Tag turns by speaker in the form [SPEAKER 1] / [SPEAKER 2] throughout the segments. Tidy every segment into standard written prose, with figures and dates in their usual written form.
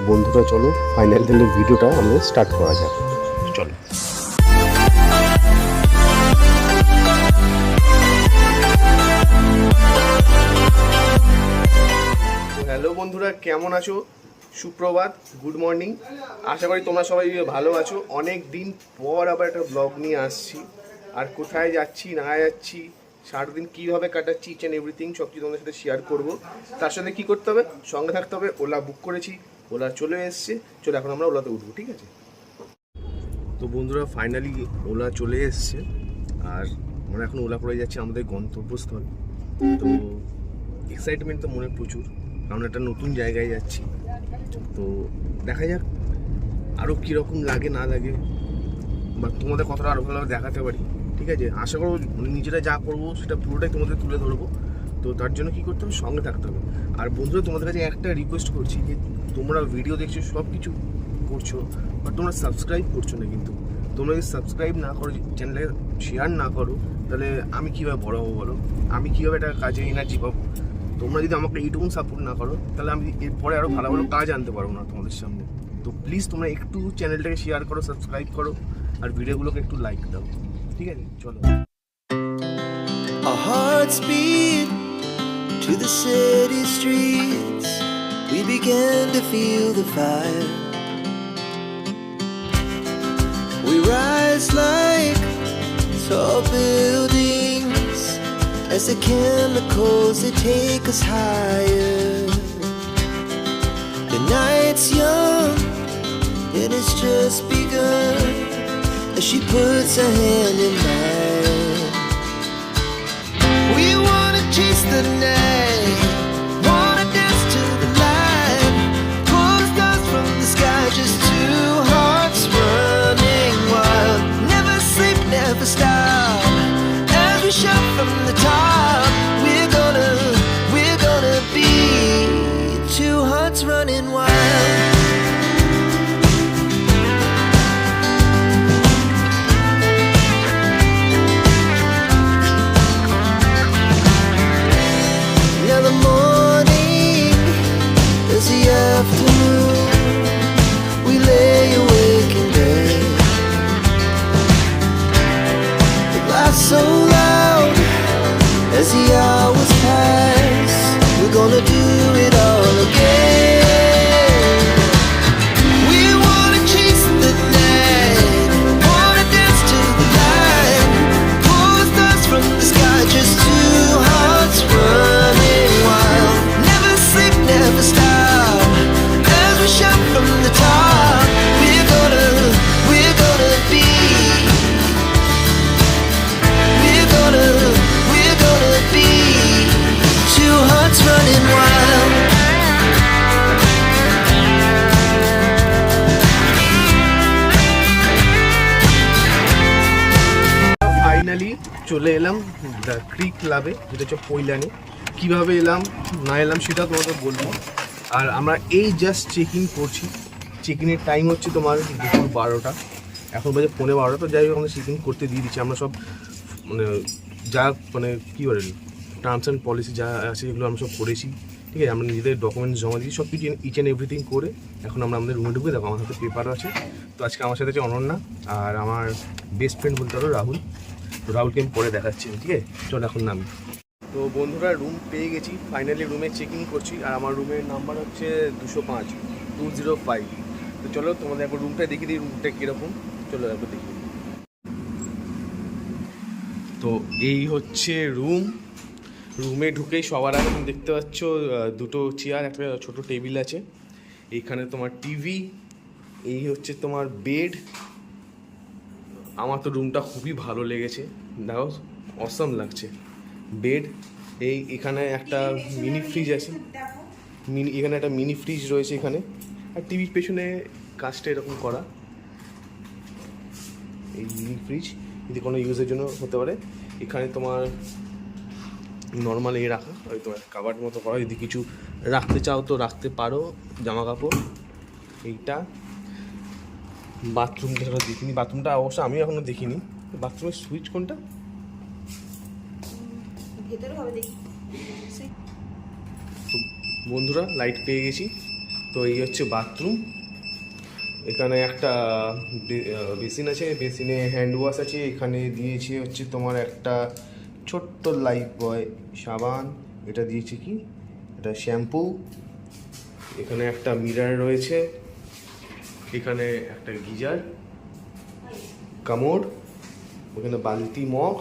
[SPEAKER 1] বন্ধুরা চলো ফাইনাল দিনের ভিডিওটা আমাদের স্টার্ট করা যাক। চলো। হ্যালো বন্ধুরা, কেমন আছো? সুপ্রভাত, গুড মর্নিং। আশা করি তোমরা সবাই ভালো আছো। অনেক দিন পর আবার একটা ব্লগ নিয়ে আসছি। আর কোথায় যাচ্ছি না যাচ্ছি, সারাদিন কীভাবে কাটাচ্ছি, ইচ অ্যান্ড এভরিথিং সব কিছু তোমাদের সাথে শেয়ার করবো। তার সাথে কী করতে হবে, সঙ্গে থাকতে হবে। ওলা বুক করেছি, ওলা চলে এসছে। চলো এখন আমরা ওলাতে উঠবো, ঠিক আছে? তো বন্ধুরা ফাইনালি ওলা চলে এসছে, আর আমরা এখন ওলা করে যাচ্ছি আমাদের গন্তব্যস্থল। তো এক্সাইটমেন্ট তো মনে প্রচুর, কারণ একটা নতুন জায়গায় যাচ্ছি। তো দেখা যাক আরও কীরকম লাগে না লাগে, বা তোমাদের কতটা আরও ভালোভাবে দেখাতে পারি, ঠিক আছে? আশা করবো নিজেরা যা করবো সেটা পুরোটাই তোমাদের তুলে ধরবো। তো তার জন্য কী করতে হবে, সঙ্গে থাকতে হবে। আর বন্ধুরা তোমাদের কাছে একটা রিকোয়েস্ট করছি যে তোমরা ভিডিও দেখছো, সব কিছু করছো, বাট তোমরা সাবস্ক্রাইব করছো না। কিন্তু তোমরা যদি সাবস্ক্রাইব না করো, চ্যানেলে শেয়ার না করো, তাহলে আমি কীভাবে বড় হবো বলো? আমি কীভাবে একটা কাজে এনার্জি পাবো? তোমরা যদি আমাকে এইটুকুন সাপোর্ট না করো, তাহলে আমি এরপরে আরও ভালো ভালো কাজ আনতে পারবো না তোমাদের সামনে। তো প্লিজ তোমরা একটু চ্যানেলটাকে শেয়ার করো, সাবস্ক্রাইব করো, আর ভিডিওগুলোকে একটু লাইক দাও, ঠিক আছে? চলো।
[SPEAKER 2] Our hearts beat to the city streets. We began to feel the fire. We rise like tall buildings as the chemicals, they take us higher. The night's young and it's just begun as she puts her hand in mine. We wanna chase the night, wanna dance to the light, pull the stars from the sky, just two hearts running wild. Never sleep, never stop, as we shout from the top. We're gonna be two hearts running wild. Now the morning is the afternoon. We lay awake in bed. The laughs so loud as the hours pass. We're gonna do it all again. We wanna chase the night, wanna dance to the light, pull the stars from the sky, just two hearts running wild. Never sleep, never stop, as we shout from the top. We're gonna be, we're gonna be two hearts running wild.
[SPEAKER 1] Finally চলে এলাম the ক্রিক ক্লাবে, যেটা হচ্ছে পৈলানি। কীভাবে এলাম না এলাম সেটা তোমাদের বলবো। আর আমরা এই জাস্ট চেক ইন করছি। চেক ইনের টাইম হচ্ছে তোমার দুপুর 12টা, এখন বাজে 12:15। তো যাই হোক, আমরা চেক ইন করতে দিয়ে দিচ্ছি। আমরা সব মানে যা মানে কী বলেন টার্মস অ্যান্ড পলিসি যা আছে এগুলো আমরা সব করেছি, ঠিক আছে? আমরা নিজেদের ডকুমেন্টস জমা দিয়েছি, সব কিছু ইচ অ্যান্ড এভরিথিং করে এখন আমরা আমাদের রুমে ঢুকে। দেখো আমার হাতে পেপার আছে। তো আজকে আমার সাথে আছে অনন্যা, আর আমার বেস্ট ফ্রেন্ড বলতে পারো রাহুল। তো রাহুলকে আমি পরে দেখাচ্ছি, ঠিক আছে? চল এখন নামি। তো বন্ধুরা রুম পেয়ে গেছি, ফাইনালি রুমে চেক ইন করছি। আর আমার রুমের নাম্বার হচ্ছে 205। তো চলো তোমাদের একবার রুমটা দেখিয়ে দিই, রুমটা কীরকম। চলো একবার দেখি। তো এই হচ্ছে রুমে ঢুকেই সবার আগে তুমি দেখতে পাচ্ছ দুটো চেয়ার, একটা ছোট টেবিল আছে। এইখানে তোমার টিভি, এই হচ্ছে তোমার বেড। আমার তো রুমটা খুবই ভালো লেগেছে, দেখো অসম লাগছে। বেড, এখানে একটা মিনি ফ্রিজ আছে, এখানে একটা মিনি ফ্রিজ রয়েছে এখানে। আর টিভির পেছনে কাজটা এরকম করা। এই মিনি ফ্রিজ যদি কোনো ইউজের জন্য হতে পারে। এখানে তোমার নর্মাল রাখা, ওই তোমার কাভার্ড মতো করা, যদি কিছু রাখতে চাও তো রাখতে পারো, জামা কাপড়। এইটা বাথরুমটা দেখিনি, বাথরুমটা অবশ্য আমি এখনও দেখিনি। বাথরুমের সুইচ কোনটা? তো বন্ধুরা লাইট পেয়ে গেছি। তো এই হচ্ছে বাথরুম। এখানে একটা বেসিন আছে, বেসিনে হ্যান্ড ওয়াশ আছে। এখানে দিয়েছে হচ্ছে তোমার একটা ছোট্ট লাইফ বয় সাবান। এটা দিয়েছে কি, এটা শ্যাম্পু। এখানে একটা মিরর রয়েছে, এখানে একটা গিজার, কামোড, ওখানে বালতি, মগ।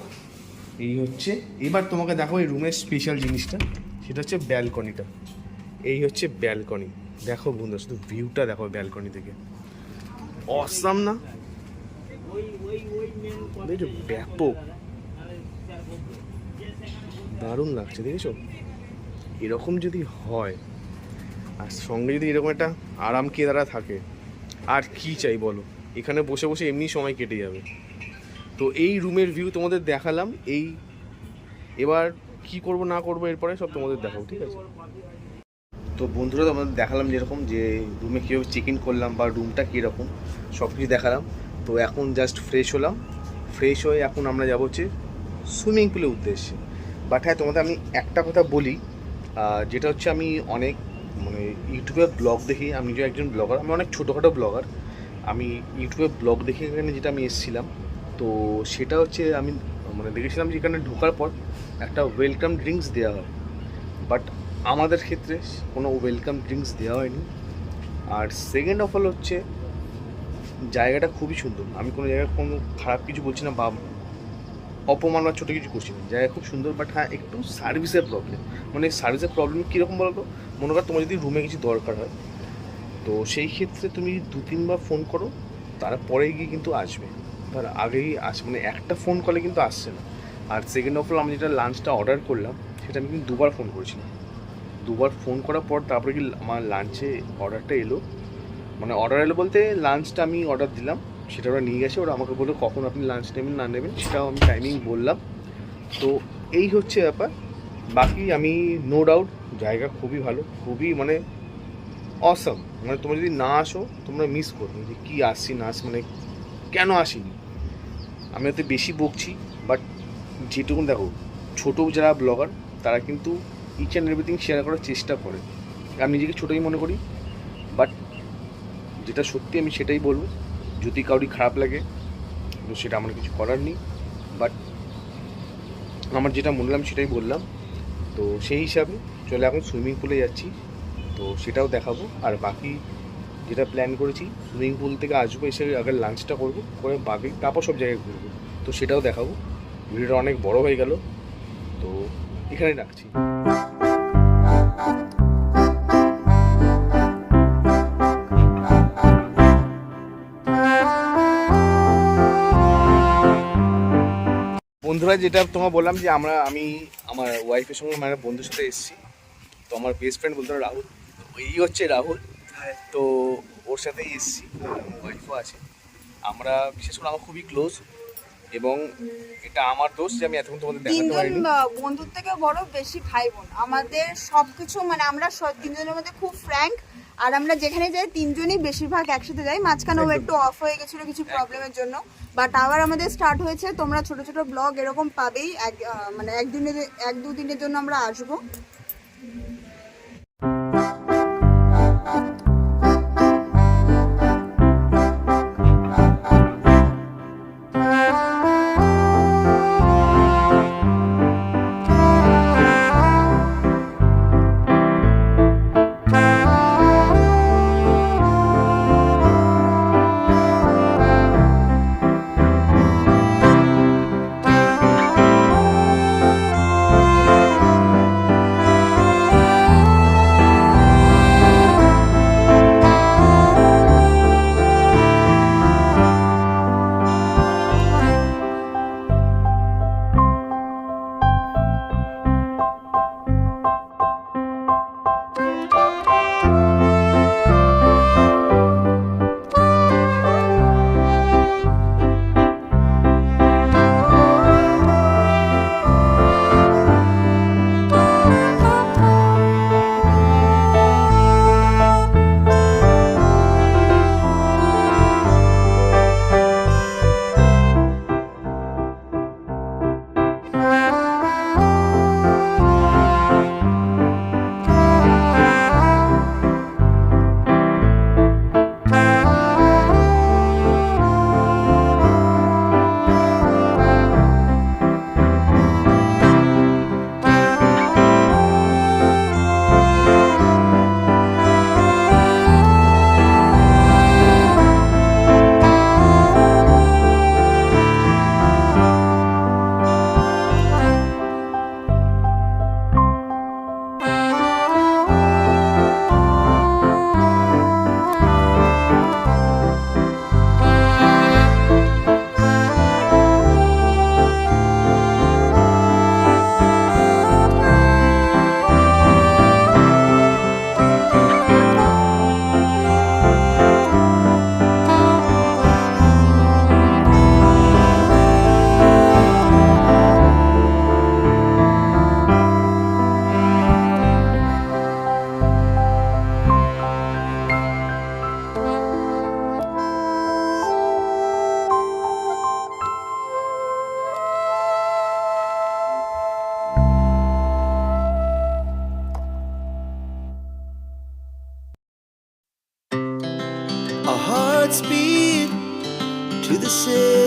[SPEAKER 1] এই হচ্ছে, এবার তোমাকে দেখো এই রুমের স্পেশাল জিনিসটা, সেটা হচ্ছে ব্যালকনিটা। এই হচ্ছে ব্যালকনি। দেখো বন্ধু, শুধু ভিউটা দেখো ব্যালকনি থেকে, অসাম না? দেখছো, ব্যাপক, দারুণ লাগছে, দেখেছো? এরকম যদি হয় আর সঙ্গে যদি এরকম একটা আরাম কেদারা থাকে, আর কি চাই বলো? এখানে বসে বসে এমনি সময় কেটে যাবে। তো এই রুমের ভিউ তোমাদের দেখালাম। এবার কি করব না করব এরপরে সব তোমাদের দেখাবো, ঠিক আছে? তো বন্ধুরা, তোমাদের দেখালাম যেরকম যে রুমে কীভাবে চেক ইন করলাম বা রুমটা কীরকম, সব কিছু দেখালাম। তো এখন জাস্ট ফ্রেশ হলাম। ফ্রেশ হয়ে এখন আমরা যাবো হচ্ছে সুইমিং পুলের উদ্দেশ্যে। বাট হ্যাঁ, তোমাদের আমি একটা কথা বলি, যেটা হচ্ছে আমি অনেক মানে ইউটিউবে ব্লগ দেখি। আমি যে একজন ব্লগার, আমি অনেক ছোটোখাটো ব্লগার। আমি ইউটিউবে ব্লগ দেখে এখানে যেটা আমি এসেছিলাম, তো সেটা হচ্ছে আমি মানে দেখেছিলাম যে এখানে ঢোকার পর একটা ওয়েলকাম ড্রিঙ্কস দেওয়া হয়। বাট আমাদের ক্ষেত্রে কোনো ওয়েলকাম ড্রিঙ্কস দেওয়া হয়নি। আর সেকেন্ড অফ অল হচ্ছে জায়গাটা খুবই সুন্দর। আমি কোনো জায়গায় কোনো খারাপ কিছু বলছি না বা অপমান বা ছোটো কিছু করছি না, জায়গা খুব সুন্দর। বাট হ্যাঁ, একটু সার্ভিসের প্রবলেম। মানে সার্ভিসের প্রবলেম কীরকম বলো তো? মনে করো তোমার যদি রুমে কিছু দরকার হয়, তো সেই ক্ষেত্রে তুমি 2-3বার ফোন করো, তারপরে গিয়ে কিন্তু আসবে। তার আগেই মানে একটা ফোন কলে কিন্তু আসছে না। আর সেকেন্ড অফ অল, আমি যেটা লাঞ্চটা অর্ডার করলাম, সেটা আমি কিন্তু 2বার ফোন করেছিলাম। 2বার ফোন করার পর তারপরে কি আমার লাঞ্চে অর্ডারটা এলো। মানে অর্ডার এলো বলতে, লাঞ্চটা আমি অর্ডার দিলাম, সেটা ওরা নিয়ে গেছে। ওরা আমাকে বললো কখন আপনি লাঞ্চ নেবেন না নেবেন, সেটাও আমি টাইমিং বললাম। তো এই হচ্ছে ব্যাপার। বাকি আমি নো ডাউট জায়গা খুবই ভালো, খুবই মানে অসাম। মানে তোমরা যদি না আসো, তোমরা মিস করবে যে কী আসছি না আসছি, মানে কেন আসিনি। আমি হয়তো বেশি বকছি, বাট যেটুকুন দেখো, ছোটো যারা ব্লগার তারা কিন্তু ইচ অ্যান্ড এভরিথিং শেয়ার করার চেষ্টা করে। আমি নিজেকে ছোটোই মনে করি, বাট যেটা সত্যি আমি সেটাই বলবো। যদি কাউরি খারাপ লাগে তো সেটা আমার কিছু করার নেই, বাট আমার যেটা মনে হলাম সেটাই বললাম। তো সেই হিসাবে চলে এখন সুইমিং পুলে যাচ্ছি, তো সেটাও দেখাবো। আর বাকি যেটা প্ল্যান করেছি, সুইমিং পুল থেকে আসবো, এসে আগে লাঞ্চটা করবো, করে বাকি তারপর সব জায়গায় ঘুরবো, তো সেটাও দেখাবো। ভিডিওটা অনেক বড় হয়ে গেল, তো এখানেই রাখছি। বন্ধুরা, যেটা তোমার বললাম যে আমি আমার ওয়াইফের সঙ্গে মানে বন্ধুর সাথে এসেছি। তো আমার বেস্ট ফ্রেন্ড বলতে রাহুল, এই হচ্ছে রাহুল। তো ওর সাথেই এসেছি, ওয়াইফও আছে। আমরা বিশেষ করে আমার খুবই ক্লোজ, এবং এটা আমার দোষ যে আমি এতক্ষণ তোমাদের দেখাতে পারিনি।
[SPEAKER 3] বন্ধুর থেকে বড় বেশি ভাই বোন আমাদের সবকিছু, মানে আমরা তিনজনের মধ্যে খুব ফ্র্যাঙ্ক। আর আমরা যেখানে যাই তিনজনই বেশিরভাগ একসাথে যাই। মাঝখানে ও একটু অফ হয়ে গেছিল কিছু প্রবলেমের জন্য, বাট আবার আমাদের স্টার্ট হয়েছে। তোমরা ছোট ছোট ব্লগ এরকম পাবেই, মানে 1-2 দিনের জন্য আমরা আসবো।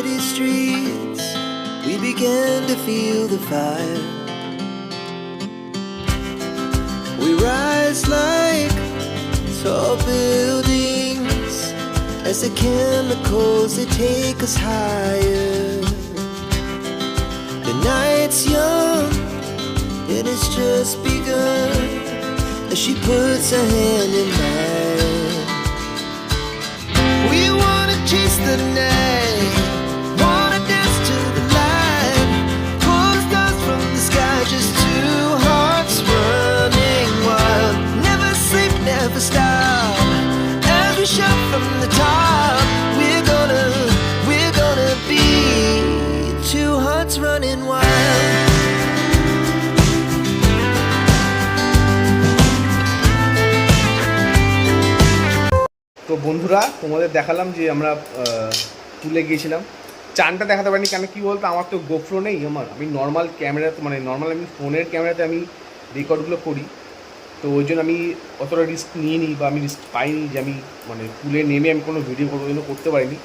[SPEAKER 2] city streets, we began to feel the fire. We rise like tall buildings as the chemicals, they take us higher. The night's young and it's just begun as she puts her hand in mine. We wanna chase the night, wanna dance to the light, pull the stars from the sky, just two hearts running wild. Never sleep, never stop, as we shout from the top. We're gonna be two hearts running wild.
[SPEAKER 1] তো বন্ধুরা তোমাদের দেখালাম যে আমরা পুলে গিয়েছিলাম। চানটা দেখাতে পারিনি কেন কি বলতো, আমার তো গোপ্রো নেই। আমি নর্মাল ক্যামেরাতে মানে নর্মাল আমি ফোনের ক্যামেরাতে আমি রেকর্ডগুলো করি, তো ওই জন্য আমি অতটা রিস্ক নিয়ে নিই বা আমি রিস্ক পাইনি যে আমি মানে পুলে নেমে আমি কোনো ভিডিও করবো, জন্য করতে পারিনি।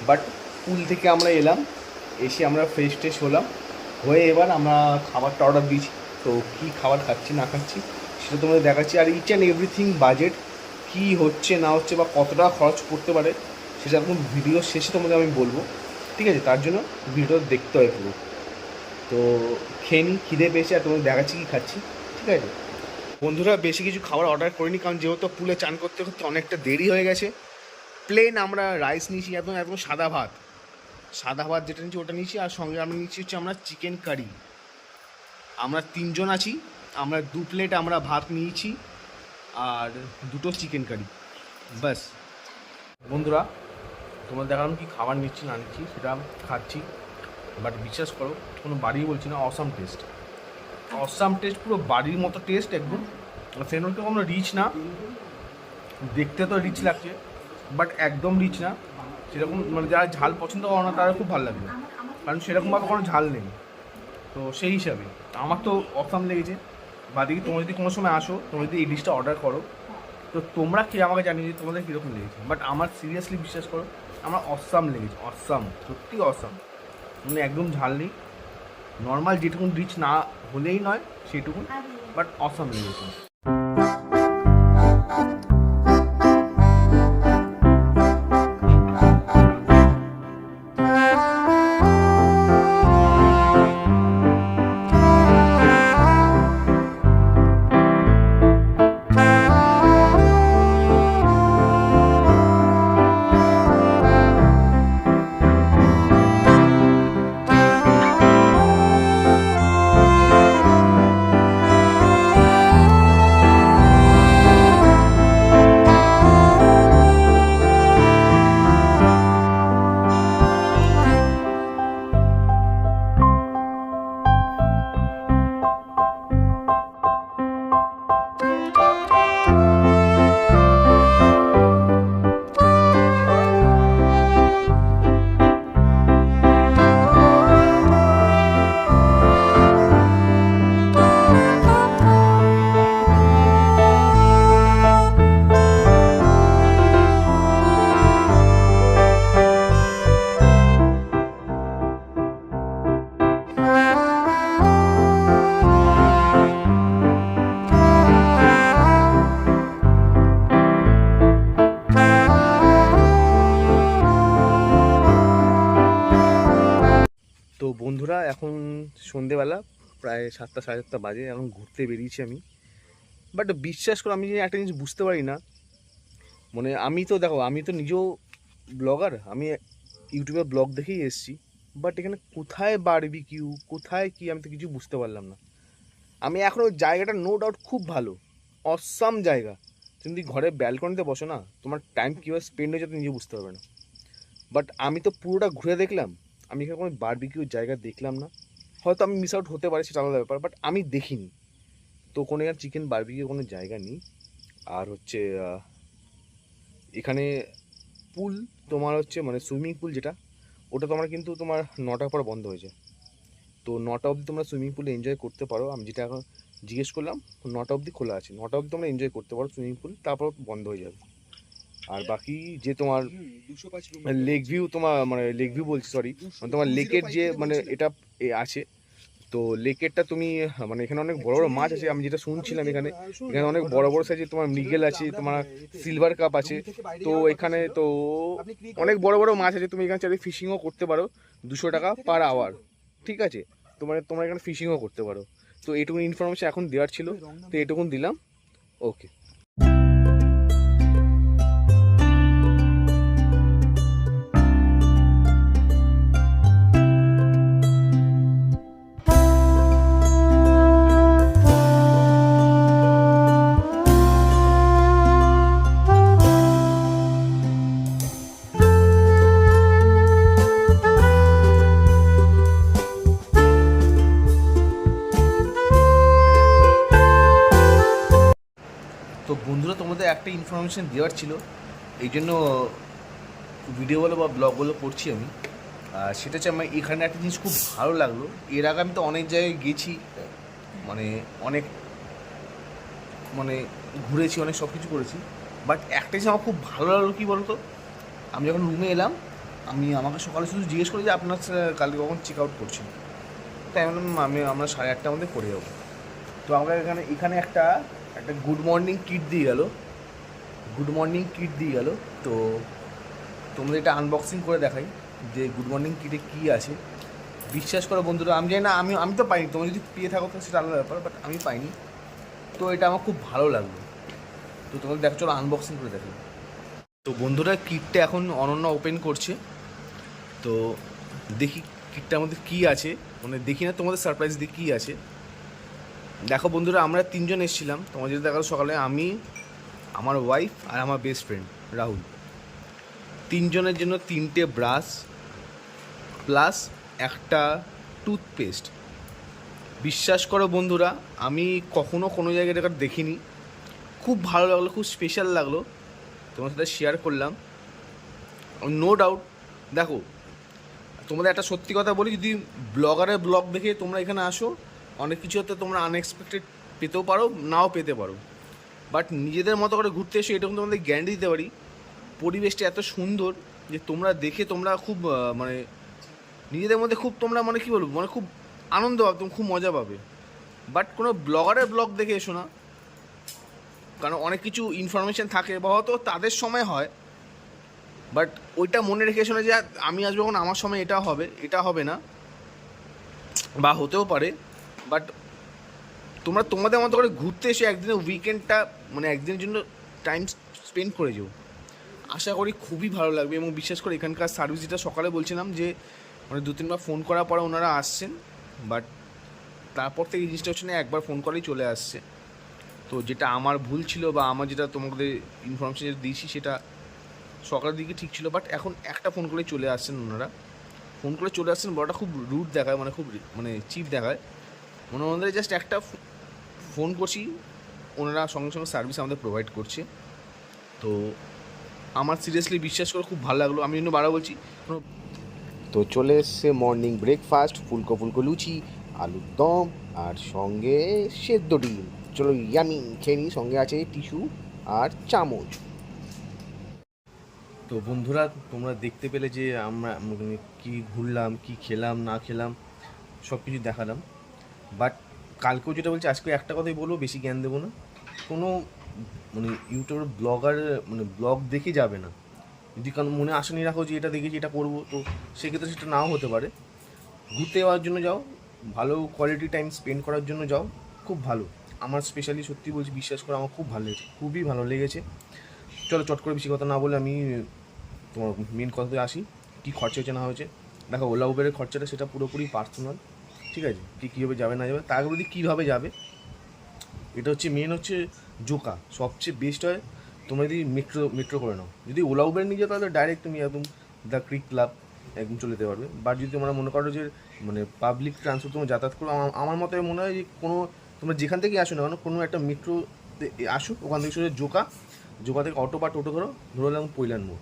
[SPEAKER 1] বাট পুল থেকে আমরা এলাম, এসে আমরা ফ্রেশ ট্রেশ হলাম, হয়ে এবার আমরা খাবারটা অর্ডার দিয়েছি। তো কী খাবার খাচ্ছি না খাচ্ছি সেটা তোমাদের দেখাচ্ছি, আর ইচ অ্যান্ড এভরিথিং বাজেট কী হচ্ছে না হচ্ছে বা কত টাকা খরচ করতে পারে সেটা এখন ভিডিও শেষে তোমাদের আমি বলবো, ঠিক আছে? তার জন্য ভিডিও দেখতে হয় পুরো। তো খেয়ে নিই, খিদে পেয়েছে, আর তোমাদের দেখাচ্ছি কী খাচ্ছি, ঠিক আছে? বন্ধুরা বেশি কিছু খাবার অর্ডার করিনি, কারণ যেহেতু পুলে চান করতে করতে অনেকটা দেরি হয়ে গেছে। প্লেন আমরা রাইস নিয়েছি, একদম সাদা ভাত, যেটা নিচ্ছি ওটা নিচ্ছি, আর সঙ্গে আমরা নিচ্ছি হচ্ছে আমরা চিকেন কারি। আমরা 3 জন আছি, আমরা 2 প্লেট আমরা ভাত নিয়েছি আর 2টো চিকেন কারি, ব্যাস। বন্ধুরা তোমাদের দেখালাম কি খাবার নিচ্ছি না নিচ্ছি, সেটা খাচ্ছি। বাট বিশ্বাস করো, কোনো বাড়ি বলছি না, অসাম টেস্ট, পুরো বাড়ির মতো টেস্ট একদম। সেরকম কোনো রিচ না, দেখতে তো রিচ লাগছে বাট একদম রিচ না। সেরকম মানে যারা ঝাল পছন্দ করো না তারা খুব ভালো লাগবে, কারণ সেরকমভাবে কোনো ঝাল নেই। তো সেই হিসাবে আমার তো অসাম লেগেছে। বাদিকে তোমরা যদি কোনো সময় আসো, তোমরা যদি এই ডিশটা অর্ডার করো, তো তোমরা খেয়ে আমাকে জানিয়ে যে তোমাদের কীরকম লেগেছে। বাট আমার সিরিয়াসলি বিশ্বাস করো, আমার অসাম লেগেছে, অসাম, সত্যি অসাম। মানে একদম ঝাল নেই, নর্মাল যেটুকুন রিচ না হলেই নয় সেটুকুন, বাট অসাম লেগেছে। তো বন্ধুরা এখন সন্ধেবেলা প্রায় 7টা সাড়ে 7টা বাজে, এখন ঘুরতে বেরিয়েছি আমি। বাট বিশ্বাস করো, আমি একটা জিনিস বুঝতে পারি না, মানে আমি তো দেখো, আমি তো নিজেও ব্লগার, আমি ইউটিউবে ব্লগ দেখেই এসেছি। বাট এখানে কোথায় বারবিকিউ, কোথায় কি, আমি তো কিছু বুঝতে পারলাম না। আমি এখনও জায়গাটা নো ডাউট খুব ভালো, অসাম জায়গা। তুমি যদি ঘরে ব্যালকনিতে বসো না, তোমার টাইম কীভাবে স্পেন্ড হয়ে যায় তুমি নিজে বুঝতে পারবে না। বাট আমি তো পুরোটা ঘুরে দেখলাম, আমি এখানে কোনো বারবিকিউর জায়গা দেখলাম না। হয়তো আমি মিস আউট হতে পারি, সেটা আলাদা ব্যাপার, বাট আমি দেখিনি। তো কোনো এখানে চিকেন বারবিকিউ কোনো জায়গা নেই। আর হচ্ছে এখানে পুল তোমার হচ্ছে মানে সুইমিং পুল যেটা, ওটা তোমার কিন্তু তোমার 9টার পর বন্ধ হয়ে যায়। তো 9টা অবধি তোমরা সুইমিং পুলে এনজয় করতে পারো। আমি যেটা এখন জিজ্ঞেস করলাম, 9টা অবধি খোলা আছে, 9টা অবধি তোমরা এনজয় করতে পারো সুইমিং পুল, তারপর বন্ধ হয়ে যাবে। আর বাকি যে তোমার লেক ভিউ, তোমার মানে লেক ভিউ বলছি সরি, মানে তোমার লেকের যে মানে এটা আছে, তো লেকেরটা তুমি মানে এখানে অনেক বড় বড় মাছ আছে। আমি যেটা শুনছিলাম এখানে অনেক বড় বড় সাইজের তোমার মৃগেল আছে, তোমার সিলভার কাপ আছে। তো এখানে তো অনেক বড় বড় মাছ আছে, তুমি এখানে চাইলে ফিশিংও করতে পারো 200 টাকা পার আওয়ার, ঠিক আছে। তোমরা এখানে ফিশিংও করতে পারো। তো এইটুকু ইনফরমেশন এখন দেওয়ার ছিল, তো এইটুকুন দিলাম। ওকে। তো বন্ধুরা, তোমাদের একটা ইনফরমেশান দেওয়ার ছিল, এই জন্য ভিডিওগুলো বা ব্লগগুলো করছি আমি। সেটা হচ্ছে আমার এখানে একটা জিনিস খুব ভালো লাগলো। এর আগে আমি তো অনেক জায়গায় গেছি, মানে অনেক মানে ঘুরেছি, অনেক সব কিছু করেছি, বাট একটা জিনিস আমার খুব ভালো লাগলো। কী বলতো, আমি যখন রুমে এলাম, আমাকে সকালে শুধু জিজ্ঞেস করি যে আপনার কালকে কখন চেক আউট করছেন। তাই আমি বললাম আমরা 8:30টার মধ্যে করে যাবো। তো আমাকে এখানে একটা গুড মর্নিং কিট দিয়ে গেল। তো তোমাদের এটা আনবক্সিং করে দেখাই যে গুড মর্নিং কিটে কী আছে। বিশ্বাস করো বন্ধুরা, আমি জানি না, আমি তো পাইনি, তোমরা যদি পেয়ে থাকো তো সেটা আলাদা ব্যাপার, বাট আমি পাইনি। তো এটা আমার খুব ভালো লাগলো। তো তোমাদের দেখো, চলো আনবক্সিং করে দেখো। তো বন্ধুরা, কিটটা এখন অনন্যা ওপেন করছে। তো দেখি কিটটার মধ্যে কী আছে, মানে দেখি না, তোমাদের সারপ্রাইজ দিয়ে কী আছে। দেখো বন্ধুরা, আমরা 3 জন এসেছিলাম, তোমার যেটা দেখালো সকালে, আমি, আমার ওয়াইফ আর আমার বেস্ট ফ্রেন্ড রাহুল। 3 জনের জন্য 3টে ব্রাশ প্লাস একটা টুথপেস্ট। বিশ্বাস করো বন্ধুরা, আমি কখনো কোনো জায়গায় এটা দেখিনি। খুব ভালো লাগলো, খুব স্পেশাল লাগলো, তোমার সাথে শেয়ার করলাম। নো ডাউট, দেখো তোমাদের একটা সত্যি কথা বলি, যদি ব্লগারের ব্লগ দেখে তোমরা এখানে আসো, অনেক কিছু হতে তোমরা আনএক্সপেক্টেড পেতেও পারো, নাও পেতে পারো। বাট নিজেদের মতো করে ঘুরতে এসে এরকম তোমাদের গ্যারান্টি দিতে পারি, পরিবেশটা এত সুন্দর যে তোমরা দেখে তোমরা খুব মানে নিজেদের মধ্যে খুব তোমরা মানে কী বলবো, মানে খুব আনন্দ পাবে, তুমি খুব মজা পাবে। বাট কোনো ব্লগারের ব্লগ দেখে এসো না, কারণ অনেক কিছু ইনফরমেশান থাকে বা হয়তো তাদের সময় হয়, বাট ওইটা মনে রেখে এসো না যে আমি আসবো যখন আমার সময় এটা হবে না, বা হতেও পারে। বাট তোমরা তোমাদের মতো করে ঘুরতে এসে একদিনের উইকেন্ডটা মানে একদিনের জন্য টাইম স্পেন্ড করে যাও, আশা করি খুবই ভালো লাগবে। এবং বিশেষ করে এখানকার সার্ভিস, যেটা সকালে বলছিলাম যে মানে 2-3বার ফোন করার পরে ওনারা আসছেন, বাট তারপর থেকে এই জিনিসটা হচ্ছে না, একবার ফোন করেই চলে আসছে। তো যেটা আমার ভুল ছিল, বা আমার যেটা তোমাদের ইনফরমেশন যেটা দিয়েছি সেটা সকালের দিকে ঠিক ছিল, বাট এখন একটা ফোন করেই চলে আসছেন ওনারা। ফোন করে চলে আসছেন বড়টা খুব রুড দেখায়, মানে খুব মানে চিপ দেখায়। ওনাদের জাস্ট একটা ফোন করছি, ওনারা সঙ্গে সঙ্গে সার্ভিস আমাদের প্রোভাইড করছে। তো আমার সিরিয়াসলি বিশ্বাস করে খুব ভালো লাগলো। আমি জন্য বারো বলছি। তো চলে এসছে মর্নিং ব্রেকফাস্ট, ফুলকো লুচি, আলুর দম, আর সঙ্গে সেদ্ধ ডিম। চলো ইয়ামি খেয়ে নিই। সঙ্গে আছে টিস্যু আর চামচ। তো বন্ধুরা, তোমরা দেখতে পেলে যে আমরা কি ঘুরলাম, কি খেলাম না খেলাম, সব কিছু দেখালাম। বাট কালকেও যেটা বলছি, আজকে একটা কথাই বলবো, বেশি জ্ঞান দেবো না। কোনো মানে ইউটিউবের ব্লগার মানে ব্লগ দেখে যাবে না। যদি কারণ মনে আশা নিয়ে রাখো যে এটা দেখেছি এটা করবো, তো সেক্ষেত্রে সেটা নাও হতে পারে। ঘুরতে যাওয়ার জন্য যাও, ভালো কোয়ালিটি টাইম স্পেন্ড করার জন্য যাও, খুব ভালো। আমার স্পেশালি সত্যি বলছি, বিশ্বাস করে আমার খুব ভালো লেগেছে, খুবই ভালো লেগেছে। চলো চট করে বেশি কথা না বলে আমি তোমার মেন কথাতে আসি, কী খরচা হয়েছে না হয়েছে। দেখো, ওলা উবেরের খরচাটা সেটা পুরোপুরি পার্সোনাল, ঠিক আছে। কীভাবে যাবে না যাবে, তার যদি কীভাবে যাবে, এটা হচ্ছে মেন হচ্ছে জোকা। সবচেয়ে বেস্ট হয় তোমরা যদি মেট্রো করে নাও। যদি ওলা উবের নিয়ে যাও তাহলে ডাইরেক্ট তুমি একদম দ্য ক্রিক ক্লাব একদম চলে যেতে পারবে। বাট যদি তোমরা মনে করো যে মানে পাবলিক ট্রান্সপোর্ট তোমরা যাতায়াত করো, আমার মতে মনে হয় যে কোনো তোমরা যেখান থেকেই আসো না কেন, কোনো একটা মেট্রোতে আসো, ওখান থেকে সোজা জোকা থেকে অটো বা টোটো ধরো যেমন পৈলান মোড়,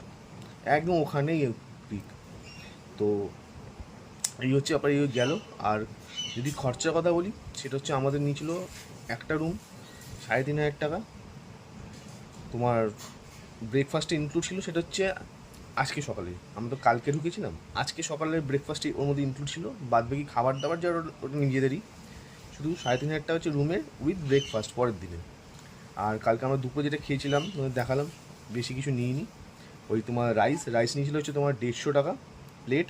[SPEAKER 1] একদম ওখানেই ক্রিক। তো এই হচ্ছে আপনার এই গেল। আর যদি খরচার কথা বলি, সেটা হচ্ছে আমাদের নিয়েছিল একটা রুম 3,500 টাকা, তোমার ব্রেকফাস্টে ইনক্লুড ছিল সেটা হচ্ছে আজকে সকালে, আমরা তো কালকে ঢুকেছিলাম, আজকে সকালের ব্রেকফাস্টে ওর মধ্যে ইনক্লুড ছিল, বাদ বাকি খাবার দাবার যা ওটা নিজেদেরই, শুধু 3,500 টাকা হচ্ছে রুমের উইথ ব্রেকফাস্ট পরের দিনে। আর কালকে আমরা দুপুরে যেটা খেয়েছিলাম তোমাদের দেখালাম, বেশি কিছু নিইনি, ওই তোমার রাইস নিয়েছিল হচ্ছে তোমার 150 টাকা প্লেট,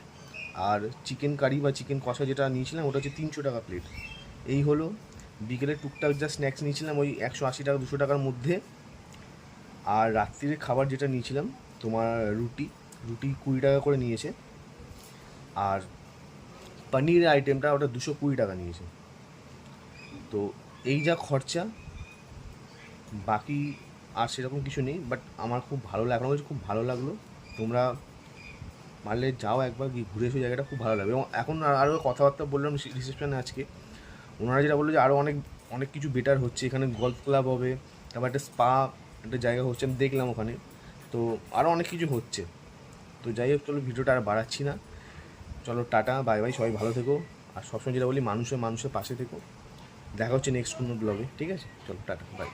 [SPEAKER 1] আর চিকেন কারি বা চিকেন কষা যেটা নিয়েছিলাম ওটা হচ্ছে 300 টাকা প্লেট। এই হলো বিকেলে টুকটাক যা স্ন্যাক্স নিয়েছিলাম ওই 180 টাকা 200 টাকার মধ্যে। আর রাত্রিরে খাবার যেটা নিয়েছিলাম তোমার রুটি 20 টাকা করে নিয়েছে, আর পনিরের আইটেমটা ওটা 220 টাকা নিয়েছে। তো এই যা খরচা, বাকি আর সেরকম কিছু নেই, বাট আমার খুব ভালো লাগলো, আমার কাছে খুব ভালো লাগলো। তোমরা পারলে যাও একবার, গিয়ে ঘুরে এসে জায়গাটা খুব ভালো লাগবে। এবং এখন আরও কথাবার্তা বললাম রিসেপশনে আজকে, ওনারা যেটা বললো যে আরও অনেক অনেক কিছু বেটার হচ্ছে, এখানে গল্ফ ক্লাব হবে, তারপর একটা স্পা একটা জায়গা হচ্ছে, আমি দেখলাম ওখানে, তো আরও অনেক কিছু হচ্ছে। তো যাই হোক, চলো ভিডিওটা আর বাড়াচ্ছি না, চলো টাটা বাই বাই, সবাই ভালো থেকো, আর সবসময় যেটা বলি মানুষের পাশে থেকো। দেখা হচ্ছে নেক্সট কোনো ব্লগে, ঠিক আছে? চলো টাটা বাই।